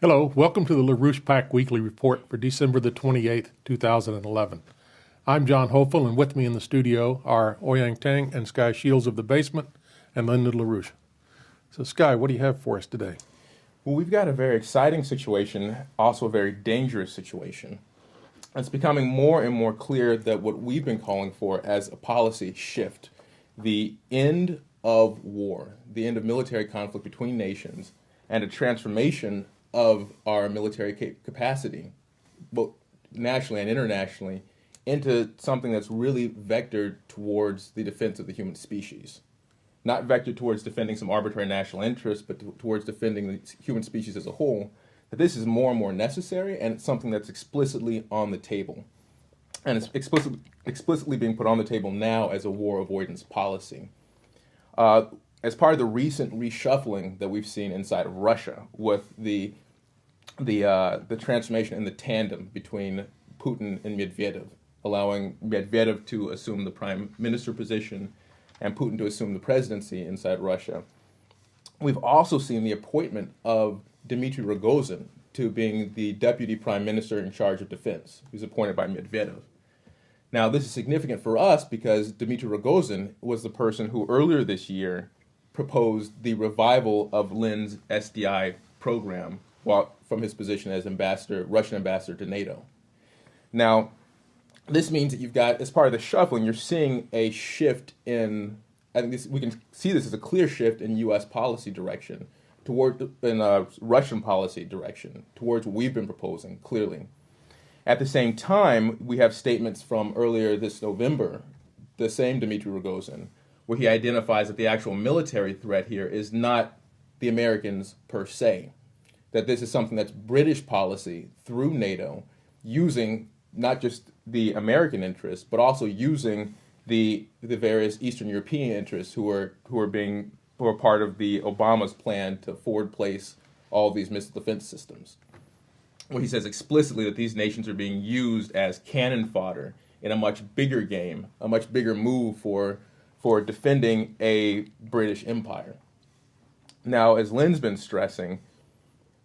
Hello, welcome to the LaRouche PAC Weekly Report for December the 28th, 2011. I'm John Hofle, and with me in the studio are Oyang Teng and Sky Shields of the Basement and Lyndon LaRouche. So Sky, what do you have for us today? Well, we've got a very exciting situation, also a very dangerous situation. It's becoming more and more clear that what we've been calling for as a policy shift, the end of war, the end of military conflict between nations, and a transformation of our military capacity, both nationally and internationally, into something that's really vectored towards the defense of the human species. Not vectored towards defending some arbitrary national interest, but towards defending the human species as a whole, that this is more and more necessary, and it's something that's explicitly on the table. And it's explicitly being put on the table now as a war avoidance policy. As part of the recent reshuffling that we've seen inside of Russia with the transformation in the tandem between Putin and Medvedev, allowing Medvedev to assume the prime minister position and Putin to assume the presidency inside Russia. We've also seen the appointment of Dmitry Rogozin to being the deputy prime minister in charge of defense, who's appointed by Medvedev. Now, this is significant for us because Dmitry Rogozin was the person who earlier this year proposed the revival of Lynn's SDI program from his position as Russian ambassador to NATO. Now, this means that you've got, as part of the shuffling, you're seeing a shift in, I think we can see this as a clear shift in U.S. policy direction, Russian policy direction, towards what we've been proposing, clearly. At the same time, we have statements from earlier this November, the same Dmitry Rogozin, where he identifies that the actual military threat here is not the Americans per se, that this is something that's British policy through NATO, using not just the American interests, but also using the various Eastern European interests who are part of the Obama's plan to forward place all of these missile defense systems. Where he says explicitly that these nations are being used as cannon fodder in a much bigger game, a much bigger move for defending a British empire. Now, as Lynn's been stressing,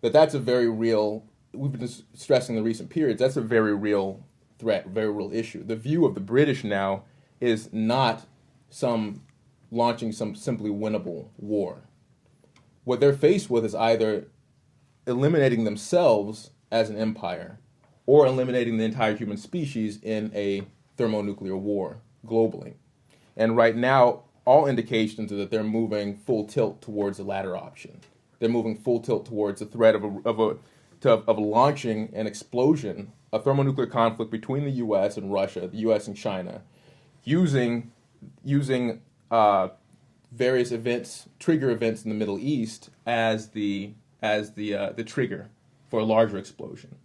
that's a very real, we've been stressing in the recent periods, that's a very real threat, very real issue. The view of the British now is not launching some simply winnable war. What they're faced with is either eliminating themselves as an empire or eliminating the entire human species in a thermonuclear war globally. And right now, all indications are that they're moving full tilt towards the latter option. They're moving full tilt towards the threat of launching an explosion, a thermonuclear conflict between the U.S. and Russia, the U.S. and China, using various events, trigger events in the Middle East as the trigger for a larger explosion.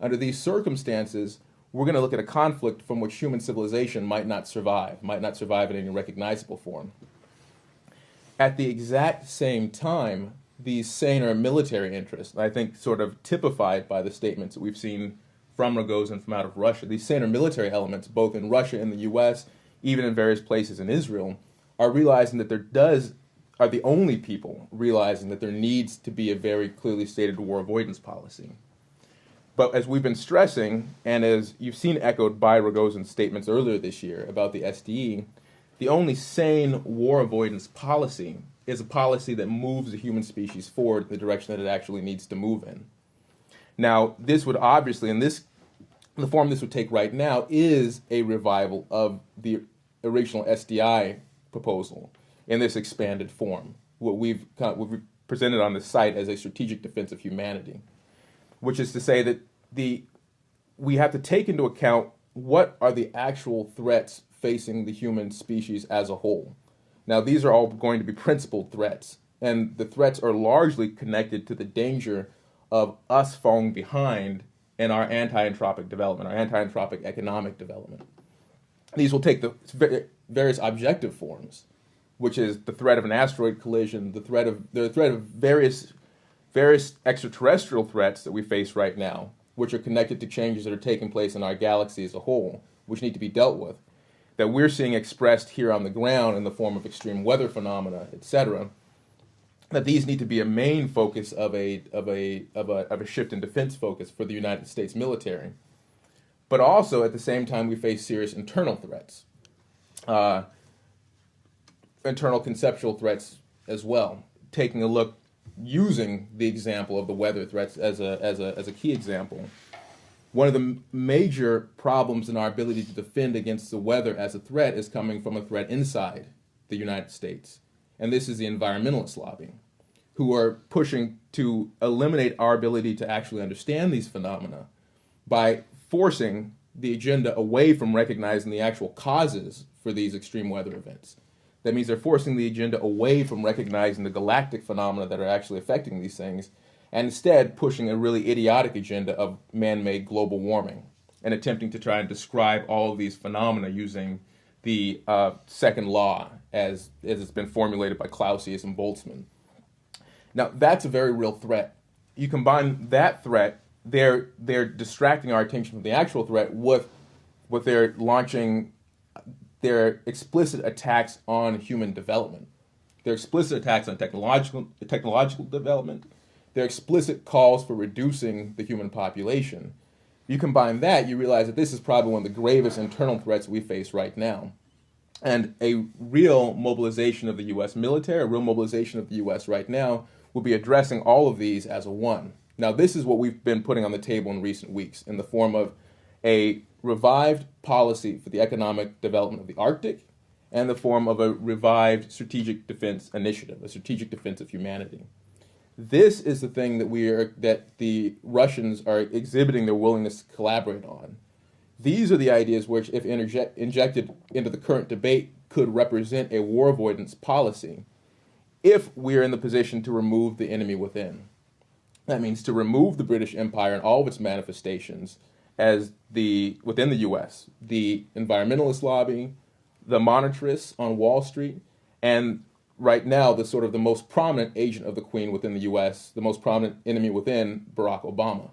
Under these circumstances, we're going to look at a conflict from which human civilization might not survive in any recognizable form. At the exact same time, these saner military interests, I think sort of typified by the statements that we've seen from Rogozin from out of Russia, these saner military elements, both in Russia and the U.S., even in various places in Israel, are realizing that are the only people realizing that there needs to be a very clearly stated war avoidance policy. But as we've been stressing, and as you've seen echoed by Rogozin's statements earlier this year about the SDE, the only sane war avoidance policy is a policy that moves the human species forward in the direction that it actually needs to move in. Now, this would obviously, the form this would take right now is a revival of the original SDI proposal in this expanded form, what we've presented on the site as a strategic defense of humanity, which is to say that we have to take into account what are the actual threats facing the human species as a whole. Now, these are all going to be principled threats, and the threats are largely connected to the danger of us falling behind in our anti-anthropic development, our anti-anthropic economic development. These will take the various objective forms, which is the threat of an asteroid collision, the threat of various extraterrestrial threats that we face right now, which are connected to changes that are taking place in our galaxy as a whole, which need to be dealt with, that we're seeing expressed here on the ground in the form of extreme weather phenomena, etc. that these need to be a main focus of a shift in defense focus for the United States military. But also, at the same time, we face serious internal threats, internal conceptual threats as well. Taking a look, using the example of the weather threats as a key example, one of the major problems in our ability to defend against the weather as a threat is coming from a threat inside the United States. And this is the environmentalist lobby, who are pushing to eliminate our ability to actually understand these phenomena by forcing the agenda away from recognizing the actual causes for these extreme weather events. That means they're forcing the agenda away from recognizing the galactic phenomena that are actually affecting these things, and instead pushing a really idiotic agenda of man-made global warming and attempting to try and describe all of these phenomena using the second law as it's been formulated by Clausius and Boltzmann. Now, that's a very real threat. You combine that threat, they're distracting our attention from the actual threat with their launching their explicit attacks on human development. Their explicit attacks on technological development, their explicit calls for reducing the human population. You combine that, you realize that this is probably one of the gravest internal threats we face right now. And a real mobilization of the U.S. military, a real mobilization of the U.S. right now, will be addressing all of these as a one. Now, this is what we've been putting on the table in recent weeks in the form of a revived policy for the economic development of the Arctic and the form of a revived strategic defense initiative, a strategic defense of humanity. This is the thing that the Russians are exhibiting their willingness to collaborate on. These are the ideas which, if injected into the current debate, could represent a war avoidance policy if we're in the position to remove the enemy within. That means to remove the British Empire and all of its manifestations as within the U.S., the environmentalist lobby, the monetarists on Wall Street, and right now the most prominent agent of the Queen within the U.S., the most prominent enemy within, Barack Obama.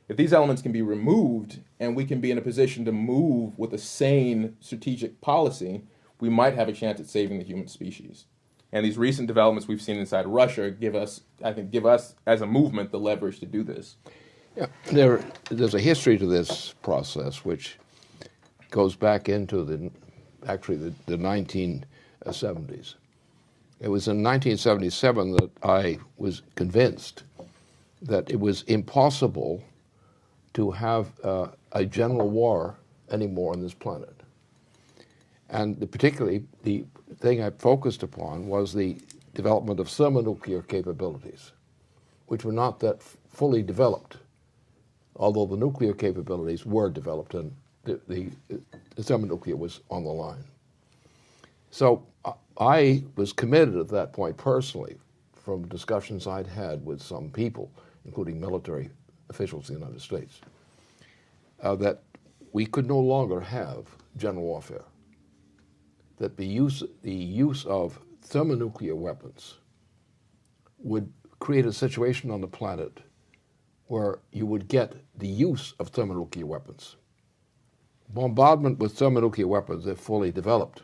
If these elements can be removed and we can be in a position to move with a sane strategic policy, we might have a chance at saving the human species. And these recent developments we've seen inside Russia give us as a movement the leverage to do this. Yeah, there's a history to this process which goes back into the 1970s. It was in 1977 that I was convinced that it was impossible to have a general war anymore on this planet. And particularly the thing I focused upon was the development of thermonuclear capabilities, which were not that fully developed, although the nuclear capabilities were developed and the thermonuclear was on the line. So I was committed at that point personally, from discussions I'd had with some people, including military officials in the United States, that we could no longer have general warfare, that the use of thermonuclear weapons would create a situation on the planet where you would get the use of thermonuclear weapons. Bombardment with thermonuclear weapons, if fully developed,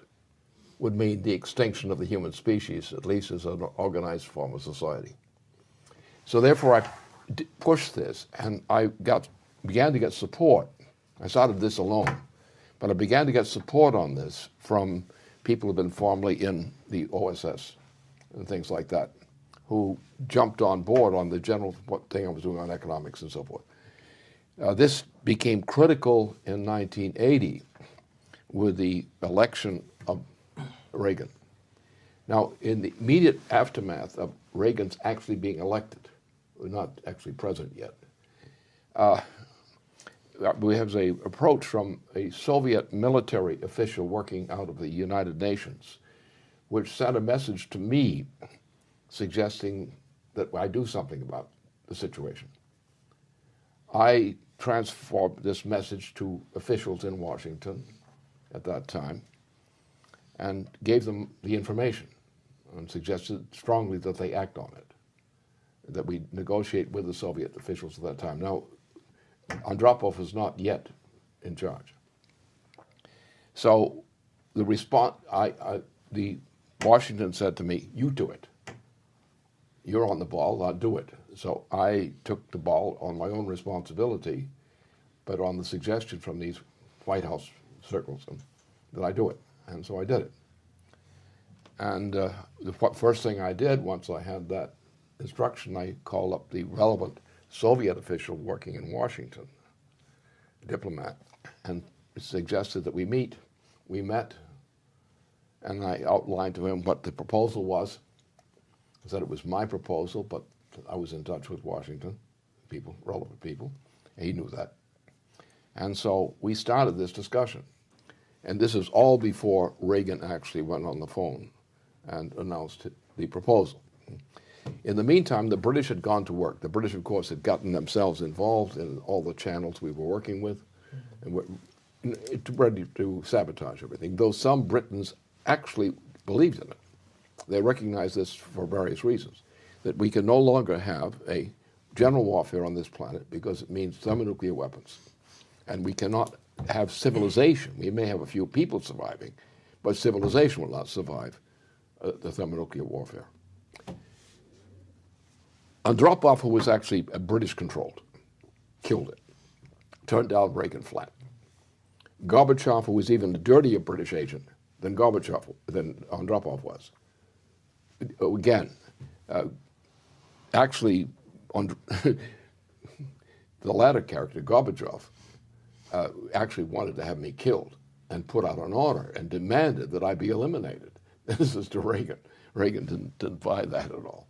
would mean the extinction of the human species, at least as an organized form of society. So therefore I pushed this, and I began to get support. I started this alone, but I began to get support on this from people who have been formerly in the OSS and things like that, who jumped on board on the general thing I was doing on economics and so forth. This became critical in 1980 with the election of Reagan. Now, in the immediate aftermath of Reagan's actually being elected, we're not actually president yet, we have an approach from a Soviet military official working out of the United Nations, which sent a message to me suggesting that I do something about the situation. I transformed this message to officials in Washington at that time and gave them the information and suggested strongly that they act on it, that we negotiate with the Soviet officials at that time. Now, Andropov is not yet in charge. So the response, the Washington said to me, you do it. you're on the ball, I'll do it. So I took the ball on my own responsibility, but on the suggestion from these White House circles that I do it. And so I did it. And the first thing I did once I had that instruction, I called up the relevant Soviet official working in Washington, a diplomat, and suggested that we meet. We met, and I outlined to him what the proposal was. I said it was my proposal, but I was in touch with Washington people, relevant people. He knew that. And so we started this discussion. And this is all before Reagan actually went on the phone and announced the proposal. In the meantime, the British had gone to work. The British, of course, had gotten themselves involved in all the channels we were working with and were ready to sabotage everything, though some Britons actually believed in it. They recognized this for various reasons, that we can no longer have a general warfare on this planet because it means thermonuclear weapons. And we cannot have civilization. We may have a few people surviving, but civilization will not survive the thermonuclear warfare. Andropov, who was actually British-controlled, killed it, turned down Reagan flat. Gorbachev, who was even a dirtier British agent than Andropov was, again, actually, the latter character, Gorbachev, actually wanted to have me killed and put out an order and demanded that I be eliminated. This is to Reagan. Reagan didn't buy that at all.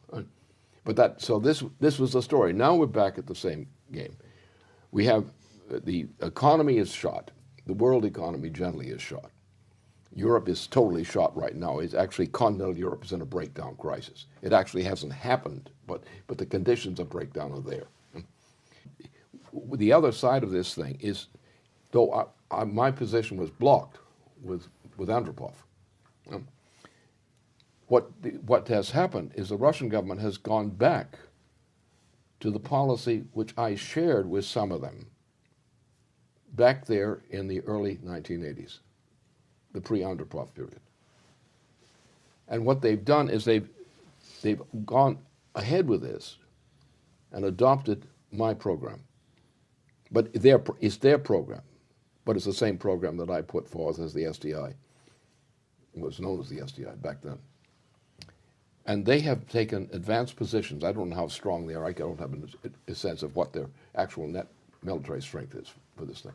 But so this was the story. Now we're back at the same game. We have the economy is shot. The world economy generally is shot. Europe is totally shot right now. It's actually continental Europe is in a breakdown crisis. It actually hasn't happened, but the conditions of breakdown are there. The other side of this thing is, though my position was blocked with Andropov, what has happened is the Russian government has gone back to the policy which I shared with some of them back there in the early 1980s, the pre-Andropov period. And what they've done is they've gone ahead with this and adopted my program. But it's their program, but it's the same program that I put forth as the SDI. It was known as the SDI back then. And they have taken advanced positions. I don't know how strong they are. I don't have a sense of what their actual net military strength is for this thing.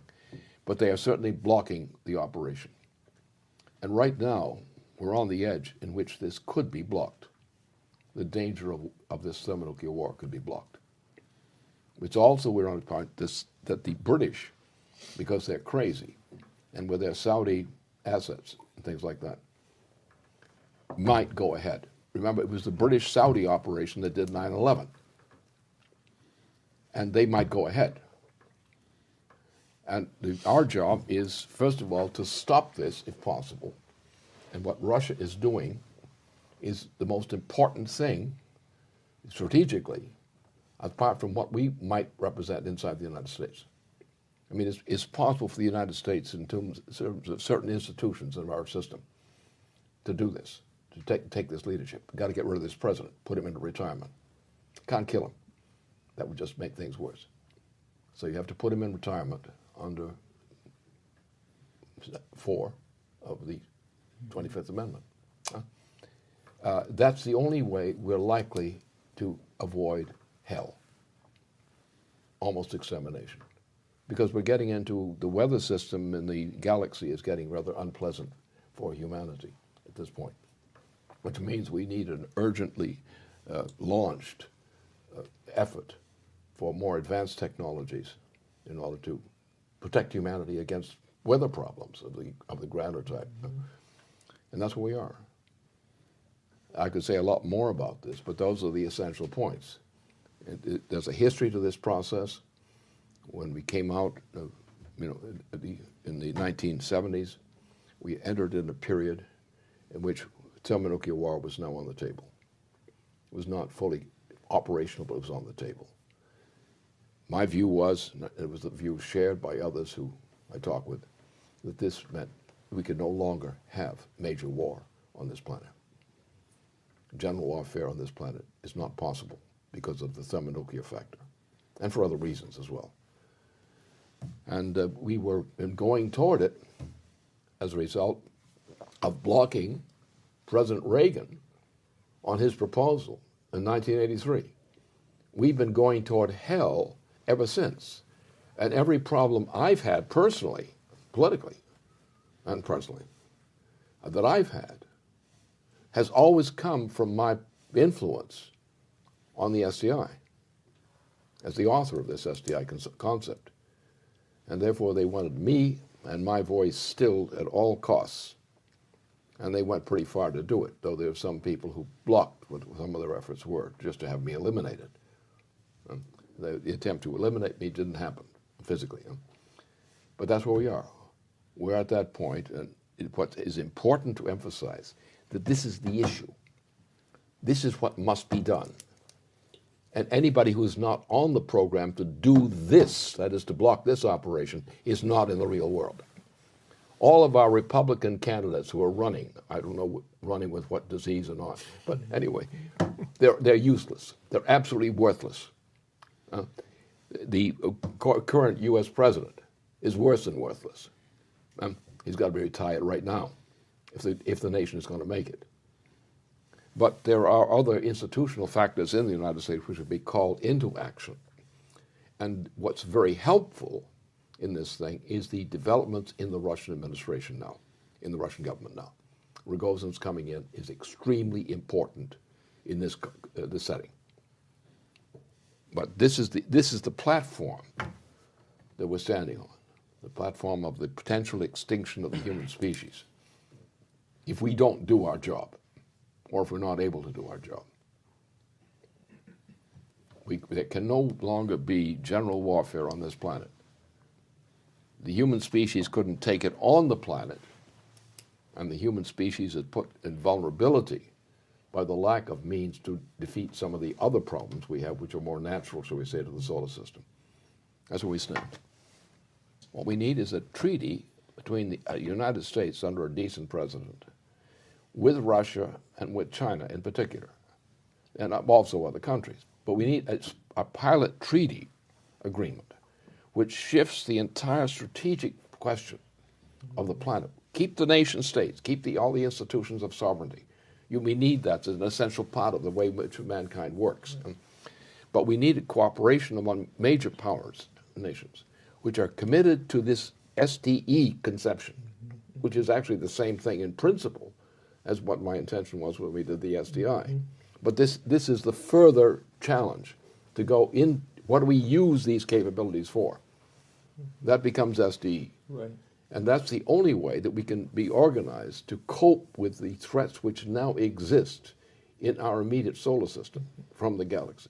But they are certainly blocking the operation. And right now, we're on the edge in which this could be blocked. The danger of this thermonuclear war could be blocked. It's also, we're on a point that the British, because they're crazy, and with their Saudi assets and things like that, might go ahead. Remember, it was the British-Saudi operation that did 9/11. And they might go ahead. And our job is, first of all, to stop this if possible. And what Russia is doing is the most important thing strategically, apart from what we might represent inside the United States. I mean, it's possible for the United States in terms of certain institutions of our system to do this, to take this leadership. We've got to get rid of this president, put him into retirement. Can't kill him. That would just make things worse. So you have to put him in retirement under 4 of the 25th Amendment. That's the only way we're likely to avoid hell, almost extermination. Because we're getting into the weather system in the galaxy is getting rather unpleasant for humanity at this point, which means we need an urgently launched effort for more advanced technologies in order to protect humanity against weather problems of the grander type. And that's where we are. I could say a lot more about this, but those are the essential points. There's a history to this process. When we came out, in the 1970s, we entered in a period in which thermonuclear war was now on the table. It was not fully operational, but it was on the table. My view was, and it was the view shared by others who I talked with, that this meant we could no longer have major war on this planet. general warfare on this planet is not possible because of the thermonuclear factor, and for other reasons as well. And we were going toward it as a result of blocking President Reagan on his proposal in 1983. We've been going toward hell ever since. And every problem I've had personally, politically and personally, that I've had has always come from my influence on the SDI as the author of this SDI concept. And therefore they wanted me and my voice stilled at all costs. And they went pretty far to do it, though there are some people who blocked what some of their efforts were, just to have me eliminated. The attempt to eliminate me didn't happen physically. But that's where we are. We're at that point, and what is important to emphasize, that this is the issue. This is what must be done. And anybody who is not on the program to do this, that is to block this operation, is not in the real world. All of our Republican candidates who are running, I don't know running with what disease or not, but anyway, they're useless. They're absolutely worthless. The current U.S. president is worse than worthless. He's got to be retired right now if the nation is going to make it. But there are other institutional factors in the United States which should be called into action. And what's very helpful in this thing is the developments in the Russian administration now, in the Russian government now. Rogozin's coming in is extremely important in this setting. But this is the platform that we're standing on, the platform of the potential extinction of the human species, if we don't do our job, or if we're not able to do our job. There can no longer be general warfare on this planet. The human species couldn't take it on the planet, and the human species is put in vulnerability by the lack of means to defeat some of the other problems we have, which are more natural, shall we say, to the solar system. That's where we stand. What we need is a treaty between the United States under a decent president with Russia and with China in particular, and also other countries. But we need a pilot treaty agreement which shifts the entire strategic question of the planet. Keep the nation states, keep all the institutions of sovereignty. We need that as an essential part of the way in which mankind works. But we need a cooperation among major powers, nations, which are committed to this SDE conception, which is actually the same thing in principle as what my intention was when we did the SDI. But this is the further challenge to go in, what do we use these capabilities for? That becomes SDE. Right. And that's the only way that we can be organized to cope with the threats which now exist in our immediate solar system from the galaxy.